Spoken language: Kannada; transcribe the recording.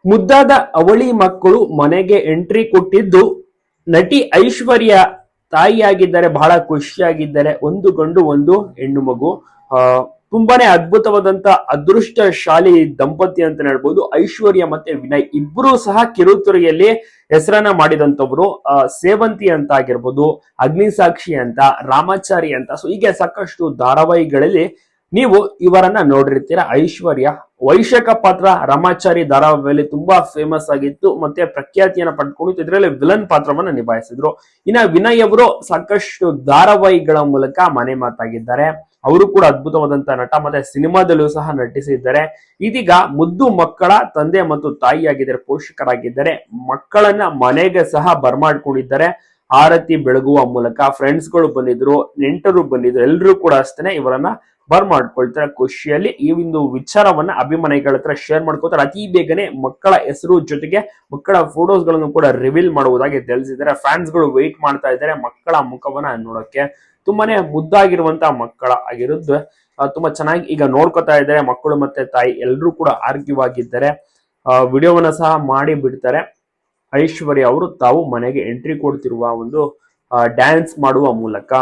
ಮುದ್ದಾದ ಅವಳಿ ಮಕ್ಕಳು ಮನೆಗೆ ಎಂಟ್ರಿ ಕೊಟ್ಟಿದ್ದು ನಟಿ ಐಶ್ವರ್ಯ ತಾಯಿಯಾಗಿದ್ದಾರೆ. ಬಹಳ ಖುಷಿಯಾಗಿದ್ದಾರೆ. ಒಂದು ಗಂಡು ಒಂದು ಹೆಣ್ಣು ಮಗು. ತುಂಬಾನೇ ಅದ್ಭುತವಾದಂತ ಅದೃಷ್ಟಶಾಲಿ ದಂಪತಿ ಅಂತ ಹೇಳ್ಬೋದು. ಐಶ್ವರ್ಯ ಮತ್ತೆ ವಿನಯ್ ಇಬ್ರು ಸಹ ಕಿರುತೆರೆಯಲ್ಲಿ ಹೆಸರನ್ನ ಮಾಡಿದಂತವ್ರು. ಸೇವಂತಿ ಅಂತ ಆಗಿರ್ಬೋದು, ಅಗ್ನಿಸಾಕ್ಷಿ ಅಂತ, ರಾಮಾಚಾರಿ ಅಂತ, ಸೊ ಹೀಗೆ ಸಾಕಷ್ಟು ಧಾರಾವಾಹಿಗಳಲ್ಲಿ ನೀವು ಇವರನ್ನ ನೋಡಿರ್ತೀರ. ಐಶ್ವರ್ಯ ವೈಶಾಖ ಪಾತ್ರ ರಾಮಾಚಾರಿ ಧಾರಾವಾಹಿಯಲ್ಲಿ ತುಂಬಾ ಫೇಮಸ್ ಆಗಿತ್ತು, ಮತ್ತೆ ಪ್ರಖ್ಯಾತಿಯನ್ನ ಪಡ್ಕೊಂಡಿತ್ತು. ಇದರಲ್ಲಿ ವಿಲನ್ ಪಾತ್ರವನ್ನ ನಿಭಾಯಿಸಿದ್ರು. ಇನ್ನ ವಿನಯ್ ಅವರು ಸಾಕಷ್ಟು ಧಾರಾವಾಹಿಗಳ ಮೂಲಕ ಮನೆ ಮಾತಾಗಿದ್ದಾರೆ. ಅವರು ಕೂಡ ಅದ್ಭುತವಾದಂತ ನಟ, ಮತ್ತೆ ಸಿನಿಮಾದಲ್ಲೂ ಸಹ ನಟಿಸಿದ್ದಾರೆ. ಇದೀಗ ಮುದ್ದು ಮಕ್ಕಳ ತಂದೆ ಮತ್ತು ತಾಯಿಯಾಗಿದ್ದಾರೆ, ಪೋಷಕರಾಗಿದ್ದಾರೆ. ಮಕ್ಕಳನ್ನ ಮನೆಗೆ ಸಹ ಬರ್ಮಾಡ್ಕೊಂಡಿದ್ದಾರೆ. ಆರತಿ ಬೆಳಗುವ ಮೂಲಕ ಫ್ರೆಂಡ್ಸ್ ಗಳು ಬಂದಿದ್ರು, ನೆಂಟರು ಬಂದಿದ್ರು, ಎಲ್ಲರೂ ಕೂಡ ಅಷ್ಟೇ ಇವರನ್ನ ಮಾಡ್ಕೊಳ್ತಾರೆ. ಖುಷಿಯಲ್ಲಿ ಈ ಒಂದು ವಿಚಾರವನ್ನ ಅಭಿಮಾನಿಗಳ ಹತ್ರ ಶೇರ್ ಮಾಡ್ಕೋತಾರೆ. ಅತಿ ಬೇಗನೆ ಮಕ್ಕಳ ಹೆಸರು ಜೊತೆಗೆ ಮಕ್ಕಳ ಫೋಟೋಸ್ ಗಳನ್ನು ಕೂಡ ರಿವೀಲ್ ಮಾಡುವುದಾಗಿ ತಿಳಿಸಿದ್ದಾರೆ. ಫ್ಯಾನ್ಸ್ ಗಳು ವೆಯ್ಟ್ ಮಾಡ್ತಾ ಇದ್ದಾರೆ ಮಕ್ಕಳ ಮುಖವನ್ನ ನೋಡಕ್ಕೆ. ತುಂಬಾನೇ ಮುದ್ದಾಗಿರುವಂತಹ ಮಕ್ಕಳ ಆಗಿರುತ್ತೆ. ತುಂಬಾ ಚೆನ್ನಾಗಿ ಈಗ ನೋಡ್ಕೊತಾ ಇದ್ದಾರೆ. ಮಕ್ಕಳು ಮತ್ತೆ ತಾಯಿ ಎಲ್ಲರೂ ಕೂಡ ಆರೋಗ್ಯವಾಗಿದ್ದಾರೆ. ವಿಡಿಯೋವನ್ನ ಸಹ ಮಾಡಿ ಬಿಡ್ತಾರೆ. ಐಶ್ವರ್ಯ ಅವರು ತಾವು ಮನೆಗೆ ಎಂಟ್ರಿ ಕೊಡ್ತಿರುವ ಒಂದು ಡ್ಯಾನ್ಸ್ ಮಾಡುವ ಮೂಲಕ.